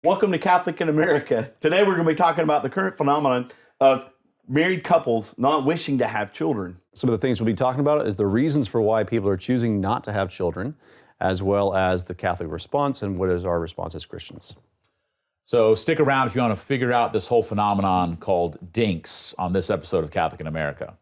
Welcome to Catholic in America. Today we're going to be talking about the current phenomenon of married couples not wishing to have children. Some of the things we'll be talking about is the reasons for why people are choosing not to have children, as well as the Catholic response and what is our response as Christians. So stick around if you want to figure out this whole phenomenon called DINKs on this episode of Catholic in America.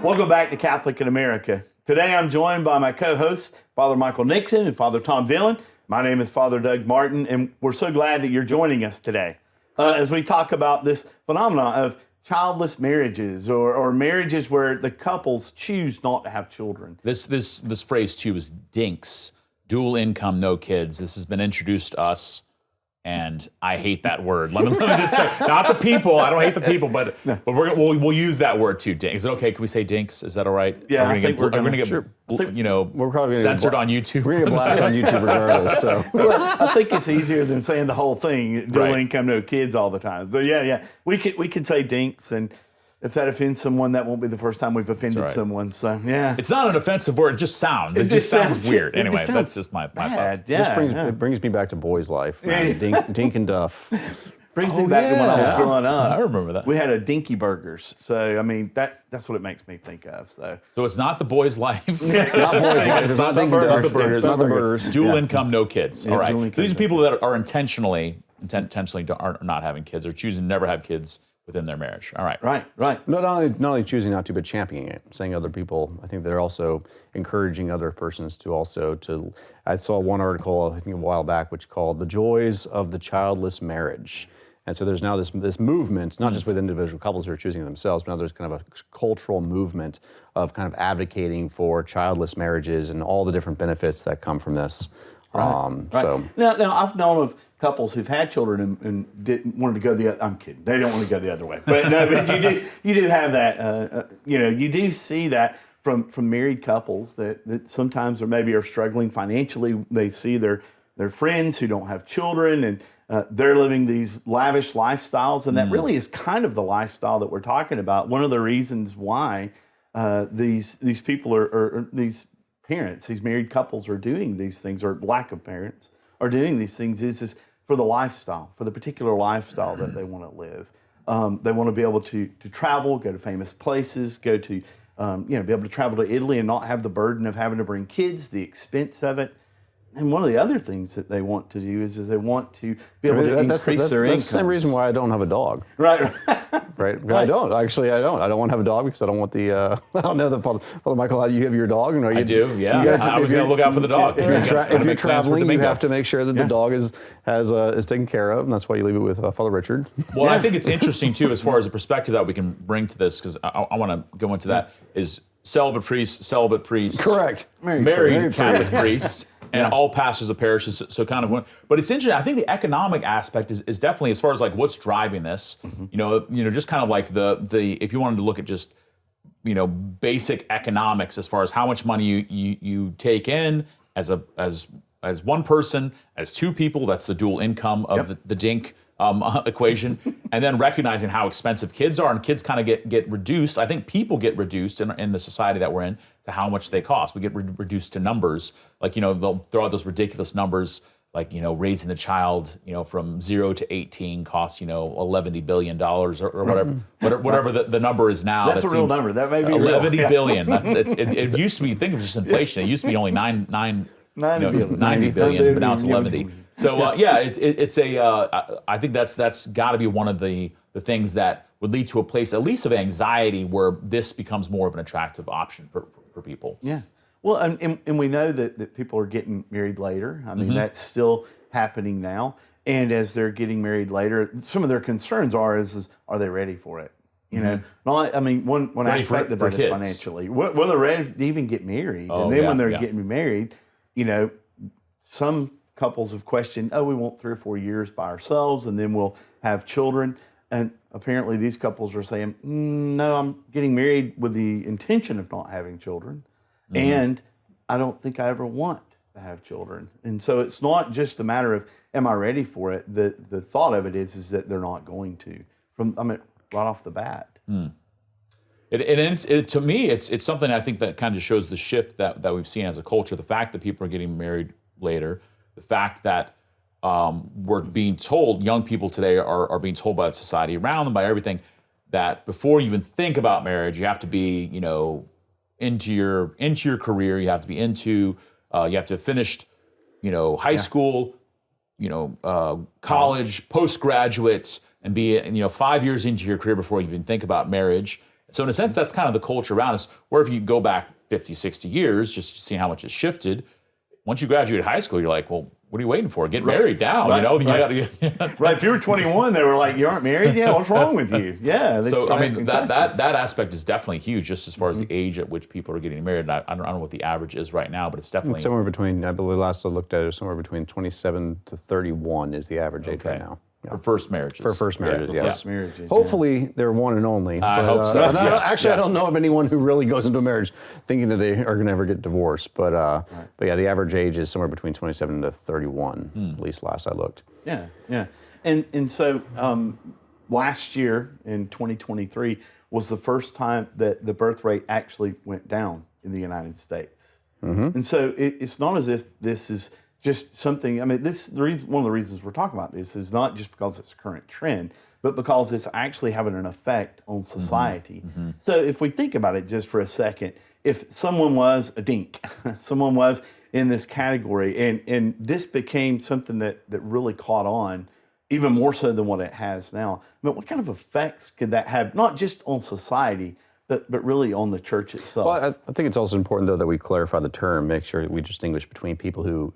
Welcome back to Catholic in America. Today I'm joined by my co-hosts, Father Michael Nixon and Father Tom Dillon. My name is Father Doug Martin, and we're so glad that you're joining us today as we talk about this phenomenon of childless marriages or marriages where the couples choose not to have children. This phrase too is DINKs, dual income, no kids. This has been introduced to us, and I hate that word. Let me just say, not the people. I don't hate the people, but we'll use that word too. DINKs. Is it okay? Can we say DINKs? Is that all right? Yeah, we're gonna get We're probably censored on YouTube. We're going to get blasted on YouTube regardless. So I think it's easier than saying the whole thing, dual Right. income, no kids all the time. So yeah, we can say DINKs, and if that offends someone, that won't be the first time we've offended right. someone. So yeah. It's not an offensive word. It just sounds. It just sounds weird. it just Anyway, sounds that's just my thoughts. Yeah, it brings me back to boys' life. Man. Dink and Duff. Brings me back to when I was growing up. I remember that. We had a Dinky Burgers. So, I mean, that's what it makes me think of. So it's not the boys' life. It's not boys' life. It's not Dink and Duff. It's not the burgers. Dual income, no kids. All right. dual So income, these are no people that are intentionally are not having kids or choosing to never have kids within their marriage. All right. Right. Not only choosing not to, but championing it, saying other people. I think they're also encouraging other persons to. I saw one article, I think a while back, which called "The Joys of the Childless Marriage." And so there's now this movement, not just with individual couples who are choosing themselves, but now there's kind of a cultural movement of kind of advocating for childless marriages and all the different benefits that come from this. Right. So Now I've known of couples who've had children and didn't wanted to go the other. I'm kidding. They don't want to go the other way. But no, but you do have that. You do see that from married couples that sometimes are struggling financially. They see their friends who don't have children and they're living these lavish lifestyles, and that really is kind of the lifestyle that we're talking about. One of the reasons why these people are these parents, these married couples are doing these things, or lack of parents are doing these things, is for the lifestyle, for the particular lifestyle that they want to live. They want to be able to travel, go to famous places, go to be able to travel to Italy and not have the burden of having to bring kids, the expense of it. And one of the other things that they want to do is they want to be able to increase their income. That's the same reason why I don't have a dog. Right. Right. I don't. Actually, I don't. I don't want to have a dog because I don't want the. I don't know that Father Michael, you have your dog. And I do. Yeah. I was going to look out for the dog. If you're traveling, you have to make sure that the dog is taken care of, and that's why you leave it with Father Richard. Well, I think it's interesting too, as far as the perspective that we can bring to this, because I want to go into that. Is celibate priest. Correct. Married Catholic priest. And all pastors of parishes, so kind of. But it's interesting. I think the economic aspect is definitely, as far as like what's driving this. Just kind of like the if you wanted to look at just basic economics as far as how much money you take in as one person, as two people. That's the dual income of the DINK equation, and then recognizing how expensive kids are, and kids kind of get reduced. I think people get reduced in the society that we're in to how much they cost. We get reduced to numbers, like they'll throw out those ridiculous numbers, like raising the child from 0 to 18 costs $11 billion or whatever the number is now. That's a real number. That may be $11 real. billion. It used to be, think of just inflation. It used to be only 90 billion, but now it's 11. So it's I think that's got to be one of the things that would lead to a place, at least of anxiety, where this becomes more of an attractive option for people. Yeah. Well, and we know that people are getting married later. I mean, that's still happening now. And as they're getting married later, some of their concerns are they ready for it? One aspect of that is financially. Will they're ready to even get married? And then when they're getting married, some couples have questioned, we want 3 or 4 years by ourselves and then we'll have children. And apparently these couples are saying, no, I'm getting married with the intention of not having children. And I don't think I ever want to to have children. And so it's not just a matter of, am I ready for it? The thought of it is that they're not going to, right off the bat. To me, it's something I think that kind of shows the shift that we've seen as a culture. The fact that people are getting married later, the fact that we're being told, young people today are being told by the society around them, by everything, that before you even think about marriage, you have to be, into your career, you have to be you have to have finished, high school, college, postgraduate, and be, 5 years into your career before you even think about marriage. So in a sense, that's kind of the culture around us, where if you go back 50, 60 years, just seeing how much it's shifted, once you graduate high school, you're like, well, what are you waiting for? Get married now, Right. You gotta get Right. If you were 21, they were like, you aren't married? Yeah, what's wrong with you? Yeah. So, that aspect is definitely huge, just as far as the age at which people are getting married. And I don't know what the average is right now, but it's definitely... Somewhere between, I believe last I looked at it, somewhere between 27 to 31 is the average age right now. For first marriages. For first marriages, Yeah. yes. First marriages, Hopefully, they're one and only. I hope so. Yes, I don't know of anyone who really goes into a marriage thinking that they are going to ever get divorced. But yeah, the average age is somewhere between 27 to 31, at least last I looked. Yeah, yeah. And so last year in 2023 was the first time that the birth rate actually went down in the United States. And so it's not as if this is just something, one of the reasons we're talking about this is not just because it's a current trend, but because it's actually having an effect on society. So if we think about it just for a second, if someone was a DINK, someone was in this category, and this became something that really caught on, even more so than what it has now, but what kind of effects could that have, not just on society, but really on the church itself? Well, I think it's also important, though, that we clarify the term, make sure we distinguish between people who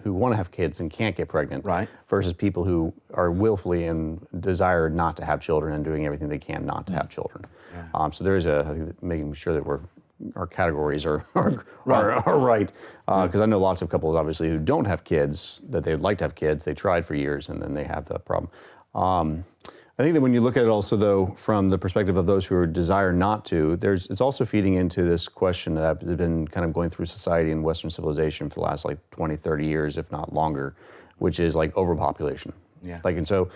want to have kids and can't get pregnant, right, versus people who are willfully and desire not to have children and doing everything they can not to have children. Yeah. So there is I think, making sure that our categories are right. Because I know lots of couples, obviously, who don't have kids, that they would like to have kids. They tried for years, and then they have the problem. I think that when you look at it also, though, from the perspective of those who desire not to, it's also feeding into this question that has been kind of going through society and Western civilization for the last 20, 30 years, if not longer, which is overpopulation. Yeah. And so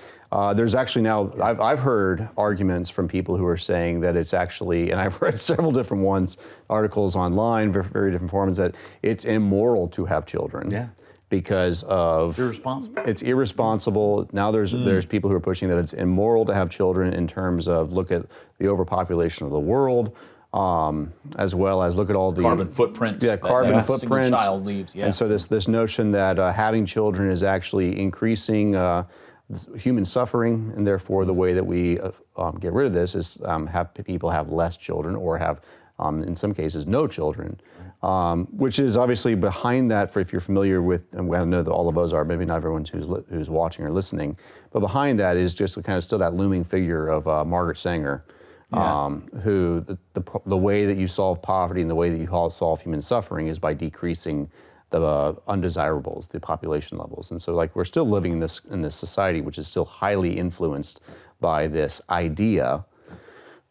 there's actually now, I've heard arguments from people who are saying that it's actually, and I've read several different articles online, very, very different forums, that it's immoral to have children. Yeah. Because of it's irresponsible. Now there's people who are pushing that it's immoral to have children in terms of look at the overpopulation of the world, as well as look at all the carbon footprint. Yeah, carbon footprint. Single child leaves. Yeah. And so this notion that having children is actually increasing human suffering, and therefore the way that we get rid of this is have people have less children or have in some cases no children. Which is obviously behind that, for if you're familiar with, and I know that all of us are, maybe not everyone who's watching or listening, but behind that is just kind of still that looming figure of Margaret Sanger, who the way that you solve poverty and the way that you solve human suffering is by decreasing the undesirables, the population levels. And so we're still living in this society which is still highly influenced by this idea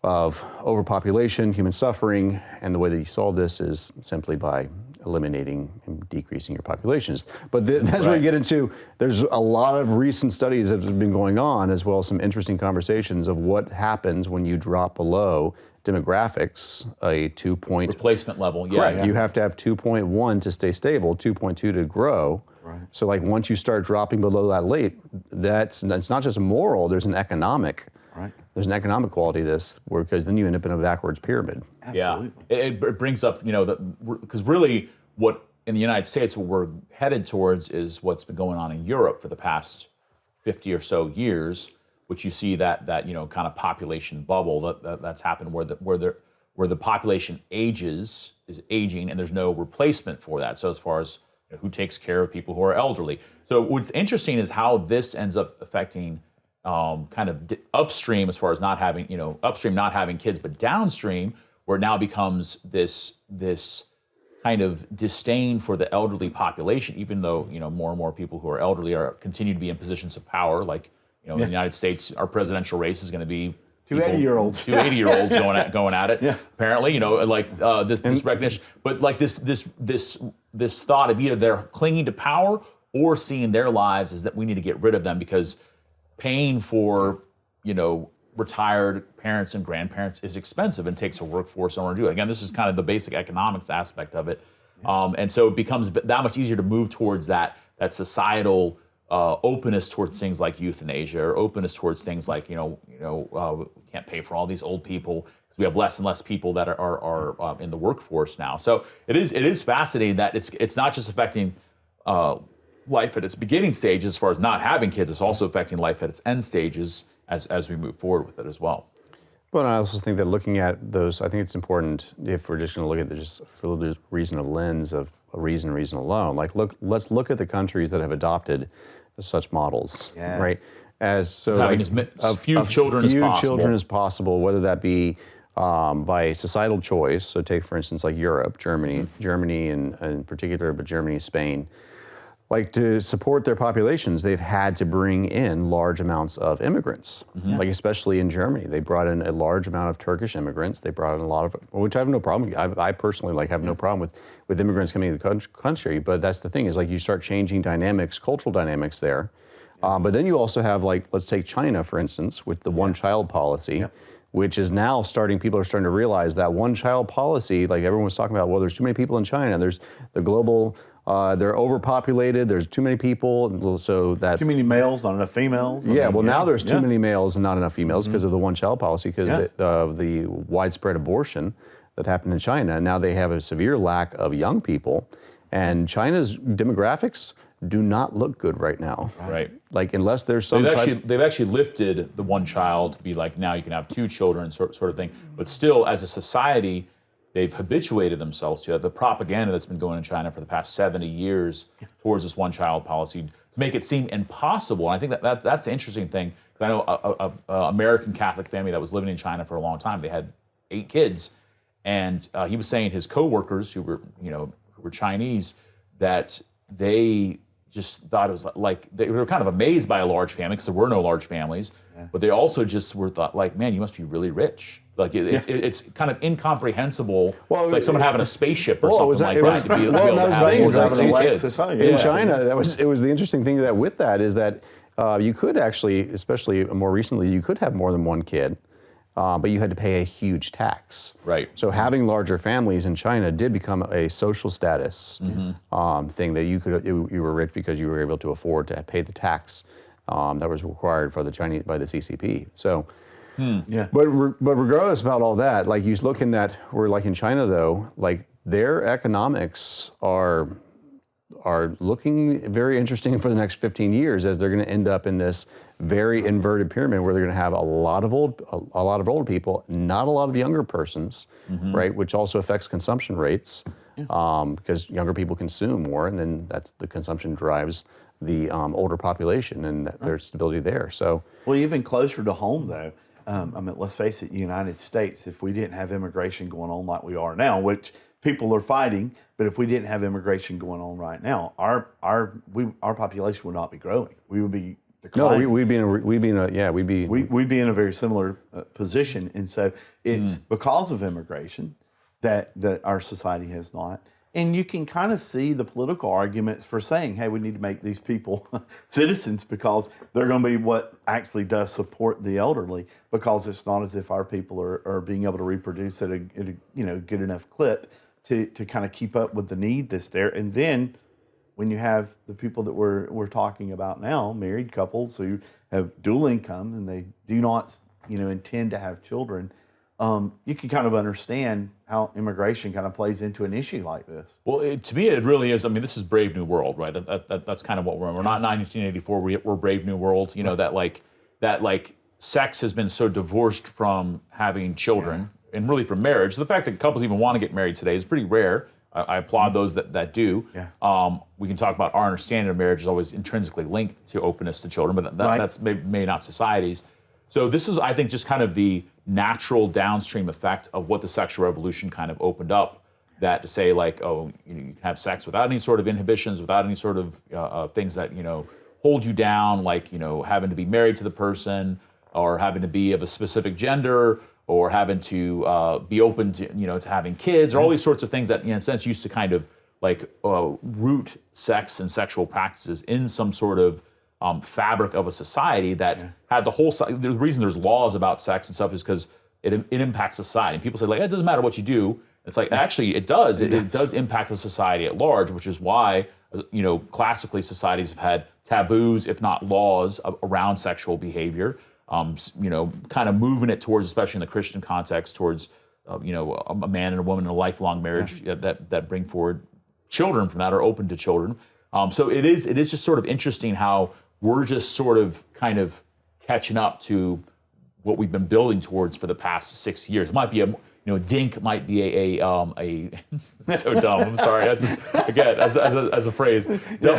of overpopulation, human suffering, and the way that you solve this is simply by eliminating and decreasing your populations. But that's where we get into, there's a lot of recent studies that have been going on, as well as some interesting conversations of what happens when you drop below demographics, a 2. Replacement level, yeah. Correct. You have to have 2.1 to stay stable, 2.2 to grow. Right. So once you start dropping below that that's not just moral, there's an economic. Right. There's an economic quality to this, because then you end up in a backwards pyramid. Absolutely. Yeah, it brings up, because really what in the United States, what we're headed towards is what's been going on in Europe for the past 50 or so years, which you see that kind of population bubble that's happened where the population is aging and there's no replacement for that. So as far as who takes care of people who are elderly. So what's interesting is how this ends up affecting kind of upstream, as far as not having, upstream not having kids, but downstream, where it now becomes this kind of disdain for the elderly population, even though, more and more people who are elderly continue to be in positions of power. In the United States, our presidential race is going to be Two 80-year-olds. Two 80-year-olds going at it, apparently, this recognition. But this this thought of either they're clinging to power or seeing their lives as that we need to get rid of them because paying for, retired parents and grandparents is expensive and takes a workforce in order to do it. Again, this is kind of the basic economics aspect of it. And so it becomes that much easier to move towards that societal openness towards things like euthanasia or openness towards things like, we can't pay for all these old people because we have less and less people that are in the workforce now. So it is fascinating that it's not just affecting life at its beginning stages as far as not having kids, it's also affecting life at its end stages as we move forward with it as well. But I also think that looking at those, I think it's important if we're just going to look at just for the reason of lens of a reason alone. Let's look at the countries that have adopted such models, right? Having as few children as possible, whether that be by societal choice. So take, for instance, like Europe, Germany in particular, but Germany, Spain. To support their populations, they've had to bring in large amounts of immigrants. Especially in Germany, they brought in a large amount of Turkish immigrants. They brought in a lot of, which I have no problem. I personally have no problem with immigrants coming into the country. But that's the thing is you start changing dynamics, cultural dynamics there. But then you also have let's take China for instance with the one-child policy. Which is now people are starting to realize that one-child policy, everyone was talking about, well, there's too many people in China. There's the global. They're overpopulated. There's too many people, so that too many males, not enough females. Now there's too many males and not enough females because of the one-child policy, because of the widespread abortion that happened in China. Now they have a severe lack of young people, and China's demographics do not look good right now. Right. Unless there's some they've actually lifted the one child to be now you can have two children sort of thing. But still, as a society, they've habituated themselves to the propaganda that's been going in China for the past 70 years towards this one-child policy to make it seem impossible. And I think that's the interesting thing. Because I know a American Catholic family that was living in China for a long time. They had 8 kids, and he was saying his coworkers who were Chinese that they just thought it was they were kind of amazed by a large family because there were no large families, but they also just were thought man, you must be really rich. It's kind of incomprehensible. Well, it's like someone having a spaceship or something like that to be able to have 2 kids. In China, it was the interesting thing with that is that you could actually, especially more recently, you could have more than one kid, but you had to pay a huge tax. Right. So having larger families in China did become a social status thing that you were rich because you were able to afford to pay the tax that was required for the Chinese by the CCP. So. But regardless about all that, you look in that we're in China though, their economics are looking very interesting for the next 15 years as they're going to end up in this very inverted pyramid where they're going to have a lot of old people, not a lot of younger persons, right? Which also affects consumption rates because younger people consume more, and then the consumption drives the older population and there's stability there. So, well, even closer to home though. Let's face it, the United States, if we didn't have immigration going on like we are now, which people are fighting, but if we didn't have immigration going on right now, our population would not be growing. We would be declining. No, we'd be in a very similar position. And so it's because of immigration that our society has not. And you can kind of see the political arguments for saying, hey, we need to make these people citizens because they're going to be what actually does support the elderly, because it's not as if our people are being able to reproduce at a good enough clip to kind of keep up with the need that's there. And then when you have the people that we're talking about now, married couples who have dual income and they do not intend to have children, you can kind of understand how immigration kind of plays into an issue like this. Well, to me, it really is. This is Brave New World, right? That's kind of what we're not 1984. We're Brave New World. That sex has been so divorced from having children and really from marriage. The fact that couples even want to get married today is pretty rare. I applaud those that do. Yeah. We can talk about our understanding of marriage is always intrinsically linked to openness to children, but that's maybe not society's. So this is, I think, just kind of the natural downstream effect of what the sexual revolution kind of opened up. That to say you can have sex without any sort of inhibitions, without any sort of things that hold you down, having to be married to the person, or having to be of a specific gender, or having to be open to to having kids, or all these sorts of things that in a sense used to kind of root sex and sexual practices in some sort of fabric of a society that had the whole. The reason there's laws about sex and stuff is because it impacts society. And people say like, it doesn't matter what you do. It's like actually it does. It does impact the society at large, which is why classically societies have had taboos, if not laws, around sexual behavior. Kind of moving it towards, especially in the Christian context, towards a man and a woman in a lifelong marriage that bring forward children from that, or open to children. So it is just sort of interesting how we're just sort of kind of catching up to what we've been building towards for the past 6 years. It might be DINK might be a so dumb. I'm sorry. That's again as a phrase.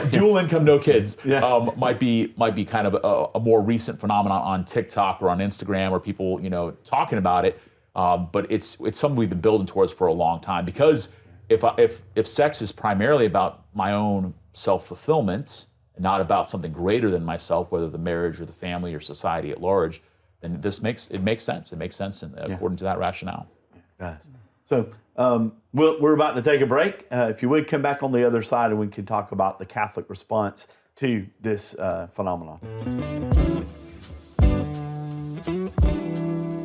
Dual income, no kids. Might be kind of a more recent phenomenon on TikTok or on Instagram, or people talking about it. But it's something we've been building towards for a long time, because if sex is primarily about my own self-fulfillment and not about something greater than myself, whether the marriage or the family or society at large, then it makes sense. It makes sense according to that rationale. Guys. So we're about to take a break. If you would come back on the other side, and we can talk about the Catholic response to this phenomenon.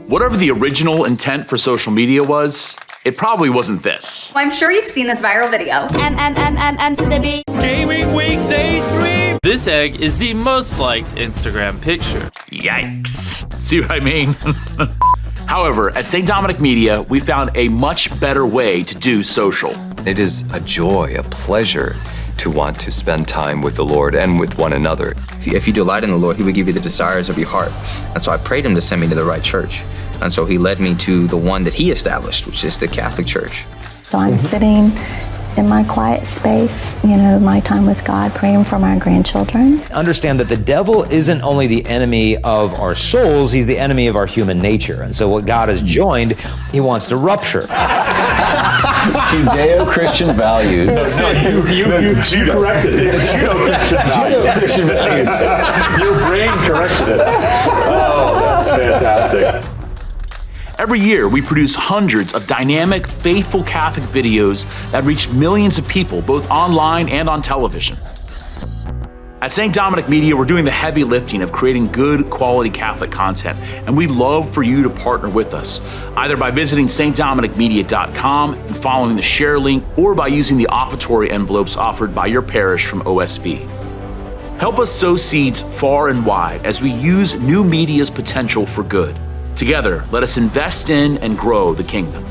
Whatever the original intent for social media was, it probably wasn't this. Well, I'm sure you've seen this viral video. And to the B. Gaming Week Day 3. This egg is the most liked Instagram picture. Yikes. See what I mean? However, at St. Dominic Media, we found a much better way to do social. It is a joy, a pleasure to want to spend time with the Lord and with one another. If you delight in the Lord, He would give you the desires of your heart. And so I prayed Him to send me to the right church. And so He led me to the one that He established, which is the Catholic Church. So I'm sitting in my quiet space, my time with God, praying for my grandchildren. Understand that the devil isn't only the enemy of our souls, he's the enemy of our human nature. And so what God has joined, He wants to rupture. Judeo-Christian values. You corrected it. Judeo-Christian values. Your brain corrected it. Oh, that's fantastic. Every year, we produce hundreds of dynamic, faithful Catholic videos that reach millions of people, both online and on television. At St. Dominic Media, we're doing the heavy lifting of creating good, quality Catholic content, and we'd love for you to partner with us, either by visiting stdominicmedia.com and following the share link, or by using the offertory envelopes offered by your parish from OSV. Help us sow seeds far and wide as we use new media's potential for good. Together, let us invest in and grow the kingdom.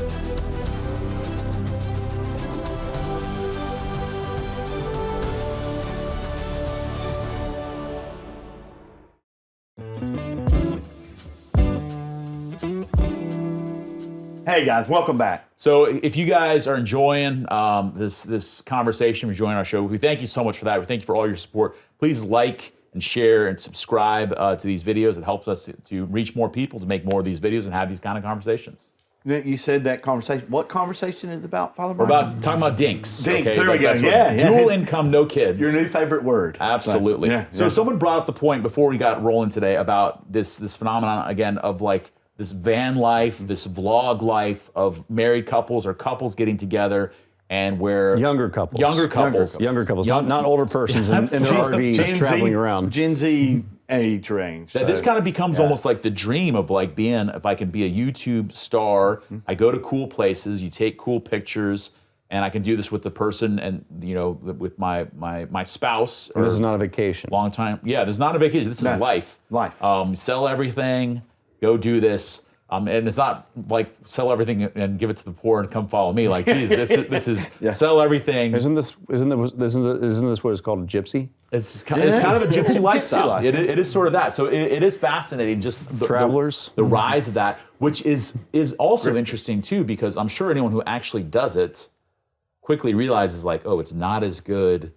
Hey guys, welcome back. So if you guys are enjoying this conversation, enjoying our show, we thank you so much for that. We thank you for all your support. Please like and share and subscribe to these videos. It helps us to reach more people, to make more of these videos and have these kind of conversations. You said that conversation. What conversation is about, Father We're Brian? talking about DINKs. DINKs, okay? there we go. That's Yeah. Dual income, no kids. Your new favorite word. Absolutely. So someone brought up the point before we got rolling today about this phenomenon again of like this van life, this vlog life of married couples or couples getting together, and where Younger couples. Not older persons in their RVs traveling around. Gen Z age range. This kind of becomes almost like the dream of like being, if I can be a YouTube star, I go to cool places, you take cool pictures, and I can do this with the person and with my spouse. And this is not a vacation. Long time. Yeah, this is not a vacation. This is life. Life. Sell everything, go do this. And it's not like sell everything and give it to the poor and come follow me. Like, geez, this is sell everything. Isn't this what is called a gypsy? It's kind of a gypsy lifestyle. life. It is sort of that. So it is fascinating. Just Travelers, the rise of that, which is also interesting too, because I'm sure anyone who actually does it quickly realizes like, oh, it's not as good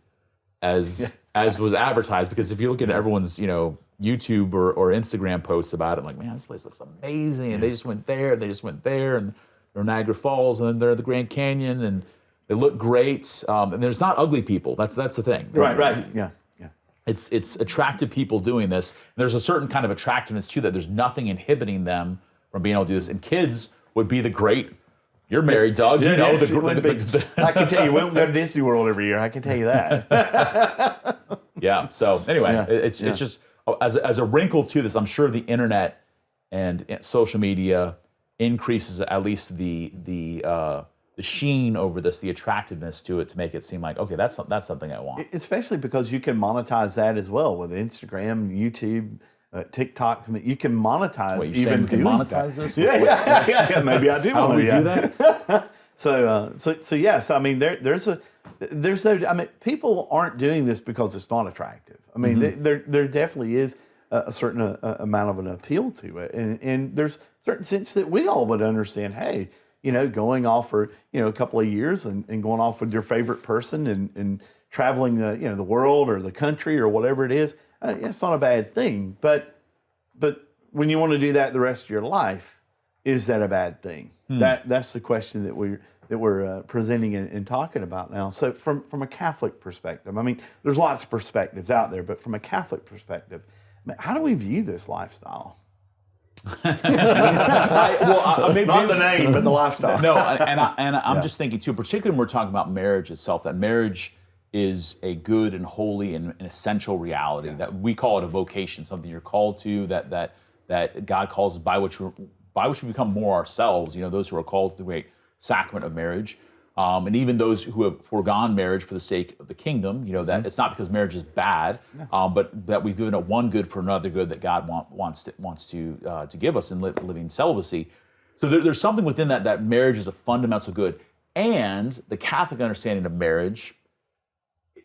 as was advertised. Because if you look at everyone's YouTube or Instagram posts about it, I'm like, man, this place looks amazing. And they just went there, and they're Niagara Falls, and then they're the Grand Canyon, and they look great. And there's not ugly people. That's the thing. Right. Yeah. It's attractive people doing this. And there's a certain kind of attractiveness to that. There's nothing inhibiting them from being able to do this. And kids would be the great You're married, Doug. You know I can tell you, we don't go to Disney World every year. I can tell you that. Yeah. So anyway, it's just as a wrinkle to this, I'm sure the internet and social media increases at least the sheen over this, the attractiveness to it, to make it seem like, okay, that's something I want. Especially because you can monetize that as well with Instagram, YouTube, TikTok. You can monetize. Wait, you're saying we can monetize this? Yeah. Maybe I do. How want do we do that? So yes. I mean, there's no. I mean, people aren't doing this because it's not attractive. I mean, there definitely is a certain amount of an appeal to it, and there's a certain sense that we all would understand. Hey, going off for a couple of years and going off with your favorite person and traveling the world or the country or whatever it is, it's not a bad thing. But when you want to do that the rest of your life, is that a bad thing? That's the question that we're presenting and talking about now. So from a Catholic perspective, I mean, there's lots of perspectives out there, but from a Catholic perspective, how do we view this lifestyle? Maybe not the name, but the lifestyle. No, and I'm just thinking too, particularly when we're talking about marriage itself, that marriage is a good and holy and an essential reality. That we call it a vocation, something you're called to, that God calls us, by which we become more ourselves. Those who are called to the great sacrament of marriage. And even those who have foregone marriage for the sake of the kingdom, that it's not because marriage is bad, but that we've given up one good for another good that God wants to give us in living celibacy. So there's something within that marriage is a fundamental good, and the Catholic understanding of marriage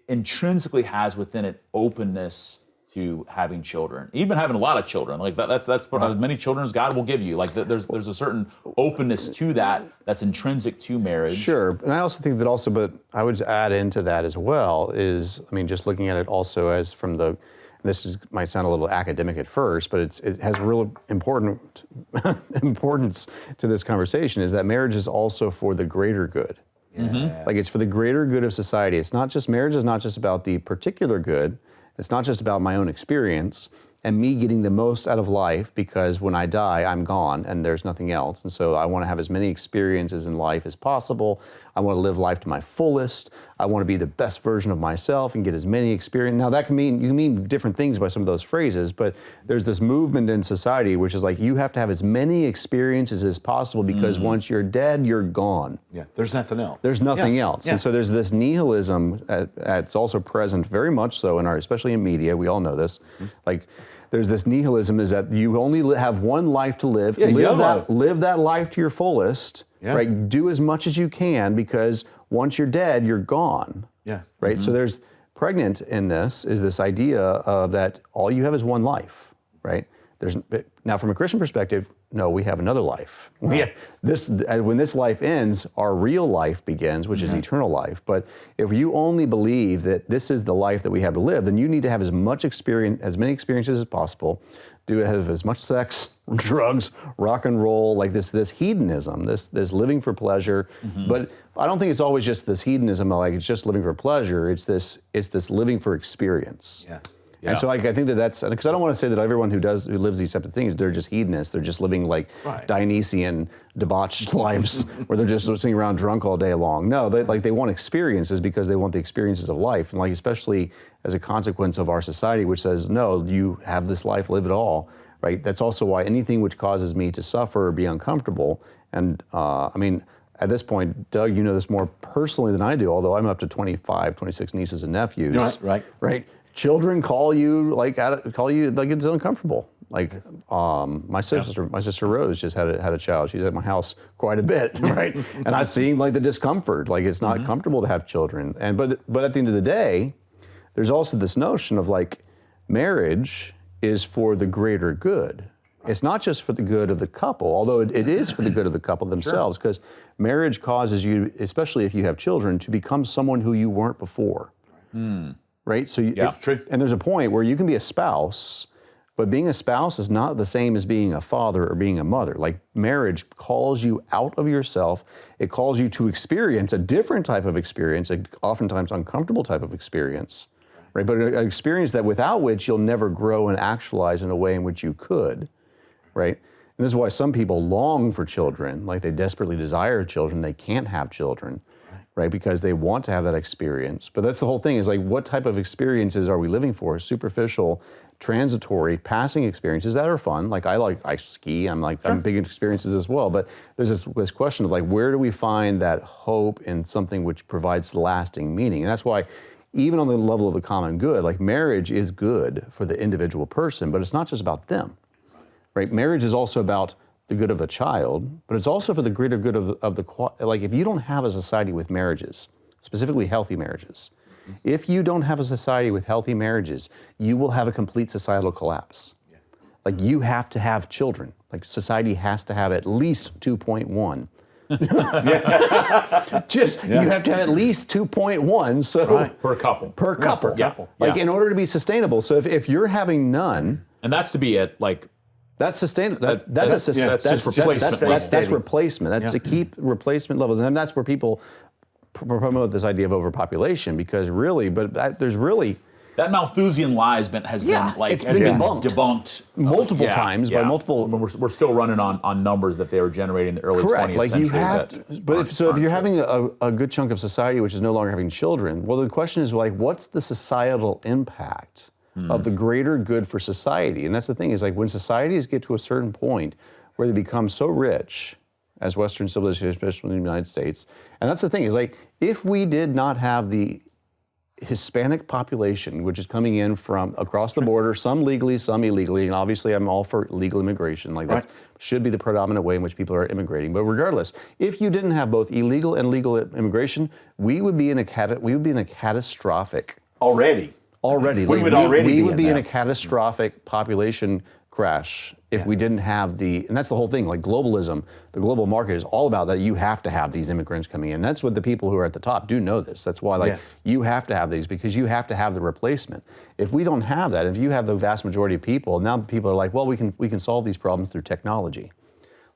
intrinsically has within it openness to having children, even having a lot of children. Like that's as many children as God will give you. Like there's a certain openness to that's intrinsic to marriage. Sure, and I also think that but I would add into that as well is, I mean, just looking at it also as from might sound a little academic at first, but it has real importance to this conversation, is that marriage is also for the greater good. Like it's for the greater good of society. Marriage is not just about the particular good. It's not just about my own experience and me getting the most out of life, because when I die, I'm gone and there's nothing else. And so I want to have as many experiences in life as possible. I want to live life to my fullest. I want to be the best version of myself and get as many experiences. Now that you can mean different things by some of those phrases, but there's this movement in society which is like, you have to have as many experiences as possible, because once you're dead, you're gone. Yeah, there's nothing else. There's nothing else. And so there's this nihilism, it's also present very much so especially in media, we all know this. Like, there's this nihilism is that you only have one life to live. Live that life to your fullest, right? Do as much as you can, because once you're dead, you're gone. Yeah. Right? So there's pregnant in this idea of that all you have is one life, right? Now from a Christian perspective, no, we have another life. When this life ends, our real life begins, which is eternal life. But if you only believe that this is the life that we have to live, then you need to have as many experiences as possible, have as much sex, drugs, rock and roll, like this hedonism, this living for pleasure. But I don't think it's always just this hedonism, like it's just living for pleasure. It's this living for experience. Yeah. And so I think that's, because I don't want to say that everyone who lives these types of things, they're just hedonists. They're just living like Dionysian, debauched lives where they're just sitting around drunk all day long. No, they want experiences because they want the experiences of life. And like, especially as a consequence of our society, which says, no, you have this life, live it all, right? That's also why anything which causes me to suffer or be uncomfortable. And I mean, at this point, Doug, you know this more personally than I do, although I'm up to 25, 26 nieces and nephews. Right. Children call you like it's uncomfortable. Like my sister Rose just had a child. She's at my house quite a bit, right? And I've seen like the discomfort. Like it's not comfortable to have children. And but at the end of the day, there's also this notion of like marriage is for the greater good. It's not just for the good of the couple, although it is for the good of the couple themselves, because marriage causes you, especially if you have children, to become someone who you weren't before. Right? So and there's a point where you can be a spouse, but being a spouse is not the same as being a father or being a mother. Like marriage calls you out of yourself. It calls you to experience a different type of experience, an oftentimes uncomfortable type of experience, right? But an experience that without which you'll never grow and actualize in a way in which you could, right? And this is why some people long for children, like they desperately desire children. They can't have children, right? Because they want to have that experience. But that's the whole thing, is like, what type of experiences are we living for? Superficial, transitory, passing experiences that are fun. Like I ski, I'm big into experiences as well. But there's this question of like, where do we find that hope in something which provides lasting meaning? And that's why, even on the level of the common good, like marriage is good for the individual person, but it's not just about them, right? Marriage is also about the good of the child, but it's also for the greater good of the, like if you don't have a society with marriages, specifically healthy marriages, if you don't have a society with healthy marriages, you will have a complete societal collapse. Like you have to have children. Like society has to have at least 2.1. You have to have at least 2.1. So per couple. Per couple. Like in order to be sustainable. So if you're having none, and that's to be at like, that's sustainable. That's replacement. That's replacement. That's to keep replacement levels, and that's where people promote this idea of overpopulation, because really, there's really. That Malthusian lie has been debunked multiple times by multiple. We're still running on numbers that they were generating in the early 20th century. You have to, but if you're having a good chunk of society which is no longer having children, well, the question is like, what's the societal impact of the greater good for society? And that's the thing, is like when societies get to a certain point where they become so rich, as Western civilization, especially in the United States, and that's the thing, is like if we did not have the Hispanic population, which is coming in from across the border, some legally, some illegally, and obviously I'm all for legal immigration. Like that should be the predominant way in which people are immigrating. But regardless, if you didn't have both illegal and legal immigration, we would be in a catastrophic already. We would be in a catastrophic population crash if we didn't have and that's the whole thing, like globalism, the global market is all about that. You have to have these immigrants coming in. That's what the people who are at the top do know this. That's why you have to have these, because you have to have the replacement. If we don't have that, if you have the vast majority of people, now people are like, well, we can solve these problems through technology.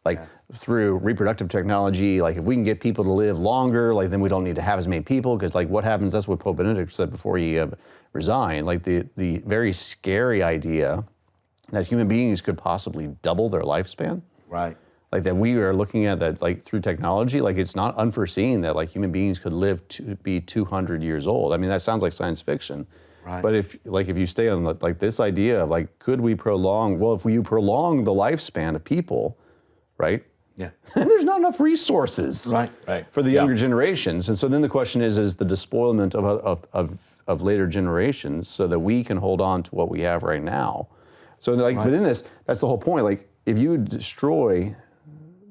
Like through reproductive technology, like if we can get people to live longer, like then we don't need to have as many people, because like what happens, that's what Pope Benedict said before he resigned, like the very scary idea that human beings could possibly double their lifespan. Right. Like that we are looking at that like through technology, like it's not unforeseen that like human beings could live to be 200 years old. I mean, that sounds like science fiction. Right. But if you stay on like this idea of like, could we prolong, well, if you prolong the lifespan of people, right? Yeah. Then there's not enough resources for the younger generations. And so then the question is the despoilment of later generations so that we can hold on to what we have right now. So like, but in this, that's the whole point. Like if you destroy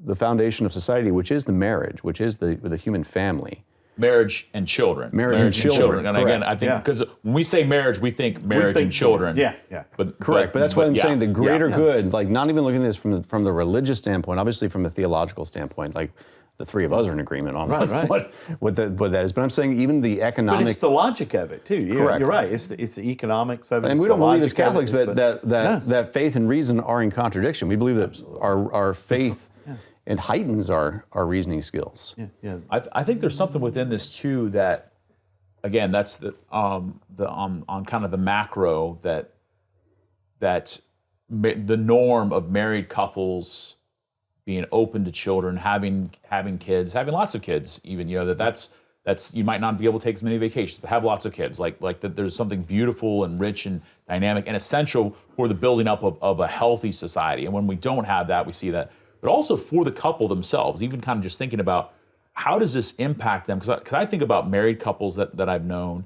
the foundation of society, which is the marriage, which is the human family. Marriage and children. Marriage and children. And again, I think because when we say marriage, we think marriage and children. Yeah. But that's why I'm saying the greater good, like not even looking at this from the religious standpoint, obviously from a theological standpoint, like the three of us are in agreement on what that is. But I'm saying even the economic. But it's the logic of it too. You're right. It's the economics of it. And we don't believe as Catholics that faith and reason are in contradiction. We believe that our faith and heightens our reasoning skills. Yeah. I think there's something within this too that, again, that's on kind of the macro that the norm of married couples being open to children, having kids, having lots of kids, even, that's you might not be able to take as many vacations, but have lots of kids. Like that there's something beautiful and rich and dynamic and essential for the building up of a healthy society. And when we don't have that, we see that. But also for the couple themselves, even kind of just thinking about how does this impact them? Because I think about married couples that I've known,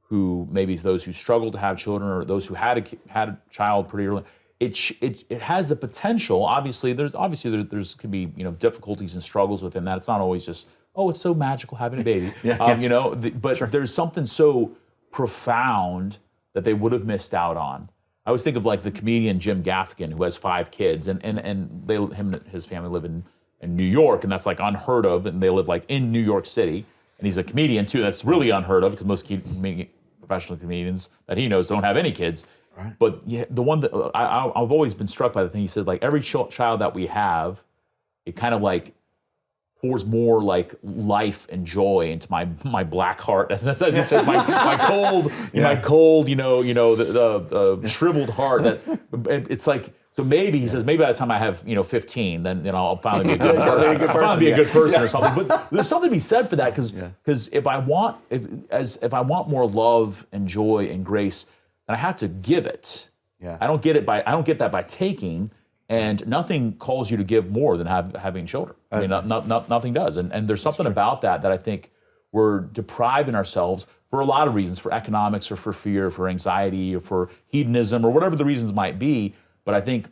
who maybe those who struggle to have children or those who had a child pretty early. It has the potential. Obviously, there's could be difficulties and struggles within that. It's not always just it's so magical having a baby. But there's something so profound that they would have missed out on. I always think of like the comedian Jim Gaffigan, who has 5 kids, and him and his family live in New York, and that's like unheard of. And they live like in New York City, and he's a comedian too. That's really unheard of because most professional comedians that he knows don't have any kids. Right. But the one that I've always been struck by the thing he said, like every child that we have, it kind of like pours more like life and joy into my black heart, as it says, my cold, my cold, the shriveled heart. That it's like. So maybe he says, maybe by the time I have 15, then I'll finally be a good person. I'll finally be a good person or something. But there's something to be said for that because if I want more love and joy and grace, then I have to give it. Yeah. I don't get that by taking, and nothing calls you to give more than having children. I mean, nothing does. And there's something about that I think we're depriving ourselves for a lot of reasons, for economics or for fear, for anxiety or for hedonism or whatever the reasons might be. But I think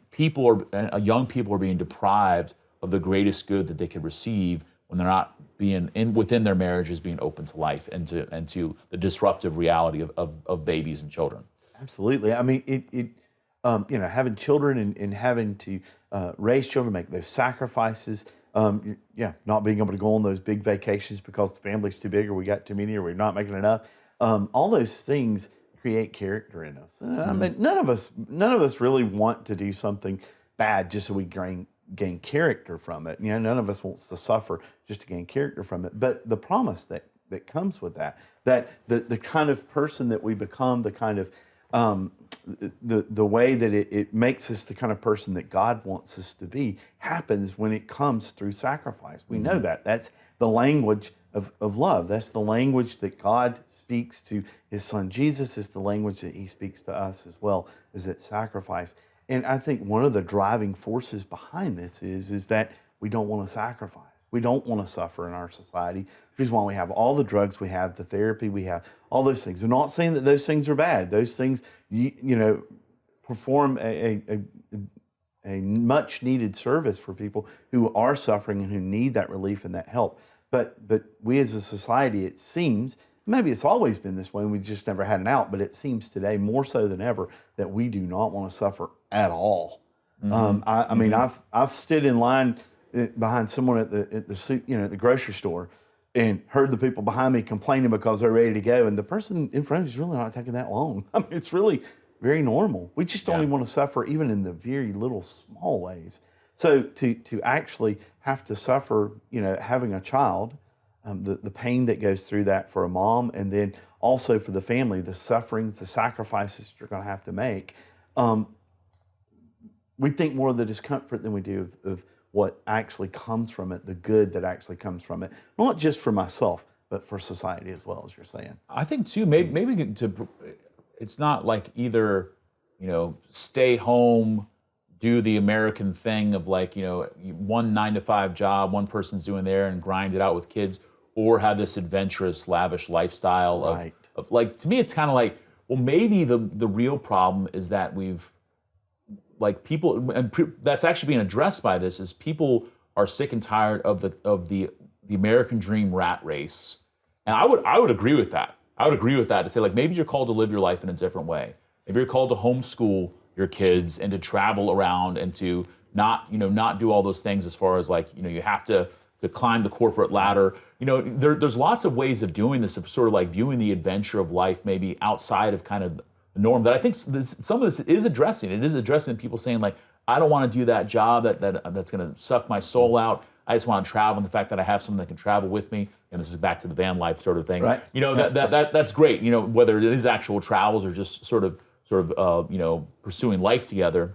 young people are being deprived of the greatest good that they could receive when they're not being within their marriages, being open to life and to the disruptive reality of babies and children. Absolutely. I mean, having children and having to raise children, make those sacrifices. Not being able to go on those big vacations because the family's too big, or we got too many, or we're not making enough. All those things create character in us. I mean, none of us really want to do something bad just so we gain character from it. None of us wants to suffer just to gain character from it. But the promise that comes with that the kind of person that we become, the kind of the way that it makes us the kind of person that God wants us to be, happens when it comes through sacrifice. We know that. That's the language of love. That's the language that God speaks to his son Jesus. Is the language that he speaks to us as well, is that sacrifice. And I think one of the driving forces behind this is that we don't want to sacrifice. We don't want to suffer in our society. Which is why we have all the drugs we have, the therapy we have, all those things. I'm not saying that those things are bad. Those things, perform a much needed service for people who are suffering and who need that relief and that help. But we as a society, it seems, maybe it's always been this way and we just never had an out, but it seems today more so than ever that we do not want to suffer at all. I mean, I've stood in line behind someone at the grocery store and heard the people behind me complaining because they're ready to go, and the person in front of you is really not taking that long. I mean, it's really very normal. We just don't even want to suffer, even in the very little small ways. So to actually have to suffer, having a child, the pain that goes through that for a mom, and then also for the family, the sufferings, the sacrifices you're going to have to make, we think more of the discomfort than we do of what actually comes from it, the good that actually comes from it, not just for myself, but for society as well, as you're saying. I think too, maybe it's not like either, stay home, do the American thing of like, one 9-to-5 job, one person's doing there and grind it out with kids, or have this adventurous, lavish lifestyle of like, to me, it's kind of like, well, maybe the real problem is that we've, like, people, and that's actually being addressed by this, is people are sick and tired of the American dream rat race. And I would agree with that. I would agree with that, to say, like, maybe you're called to live your life in a different way. Maybe you're called to homeschool your kids and to travel around and to not do all those things as far as like, you have to climb the corporate ladder. There's lots of ways of doing this, of sort of like viewing the adventure of life maybe outside of kind of the norm, that I think some of this is addressing. It is addressing people saying, like, I don't want to do that job that's going to suck my soul out. I just want to travel, and the fact that I have someone that can travel with me, and this is back to the van life sort of thing. Right. That's great. Whether it is actual travels or just sort of pursuing life together.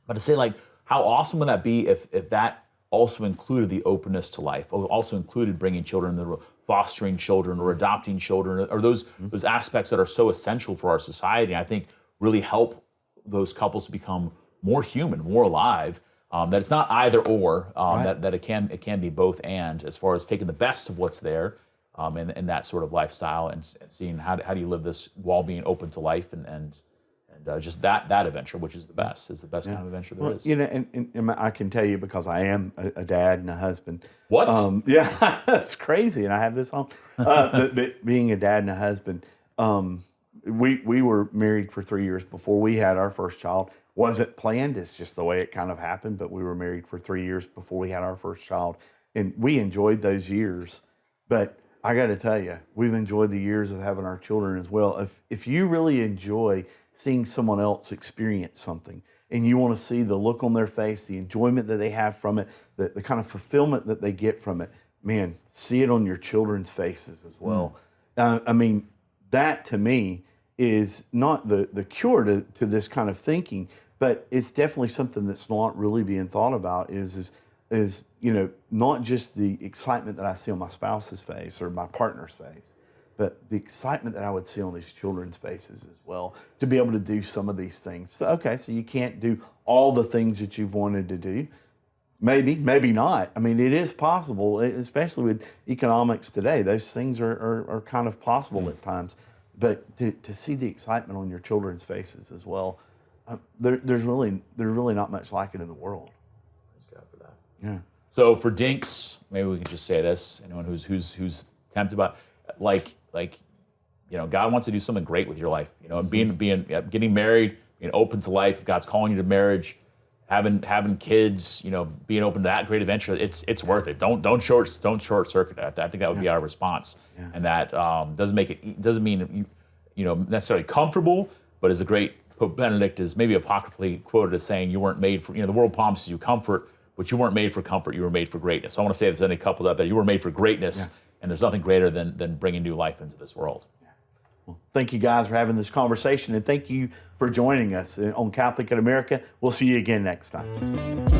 But to say, like, how awesome would that be if that also included the openness to life, also included bringing children, fostering children, or adopting children, or those aspects that are so essential for our society. I think really help those couples to become more human, more alive. That it's not either or. That it can be both and, as far as taking the best of what's there, and that sort of lifestyle, and seeing how do you live this while being open to life and just that adventure, which is the best kind of adventure there is. And I can tell you, because I am a dad and a husband. What? Yeah, that's crazy, and I have this on. But being a dad and a husband, we were married for 3 years before we had our first child. Wasn't planned, it's just the way it kind of happened, but we were married for 3 years before we had our first child, and we enjoyed those years. But I got to tell you, we've enjoyed the years of having our children as well. If you really enjoy seeing someone else experience something, and you want to see the look on their face, the enjoyment that they have from it, the kind of fulfillment that they get from it, man, see it on your children's faces as well. I mean, that to me is not the cure to this kind of thinking, but it's definitely something that's not really being thought about is you know, not just the excitement that I see on my spouse's face or my partner's face, but the excitement that I would see on these children's faces as well, to be able to do some of these things. So, okay, so you can't do all the things that you've wanted to do. Maybe not. I mean, it is possible, especially with economics today. Those things are kind of possible at times. But to see the excitement on your children's faces as well, there's really not much like it in the world. Praise God for that. Yeah. So for DINKs, maybe we can just say this. Anyone who's tempted by, like, you know, God wants to do something great with your life. You know, getting married, being open to life. God's calling you to marriage, having kids. You know, being open to that great adventure. It's worth it. Don't short circuit that. I think that would be our response. Yeah. And that doesn't mean you know necessarily comfortable, but as a great Pope Benedict is maybe apocryphally quoted as saying, you weren't made for, you know, the world promises you comfort, but you weren't made for comfort, you were made for greatness. So I want to say there's any couples out there, you were made for greatness, and there's nothing greater than bringing new life into this world. Well, thank you guys for having this conversation, and thank you for joining us on Catholic in America. We'll see you again next time.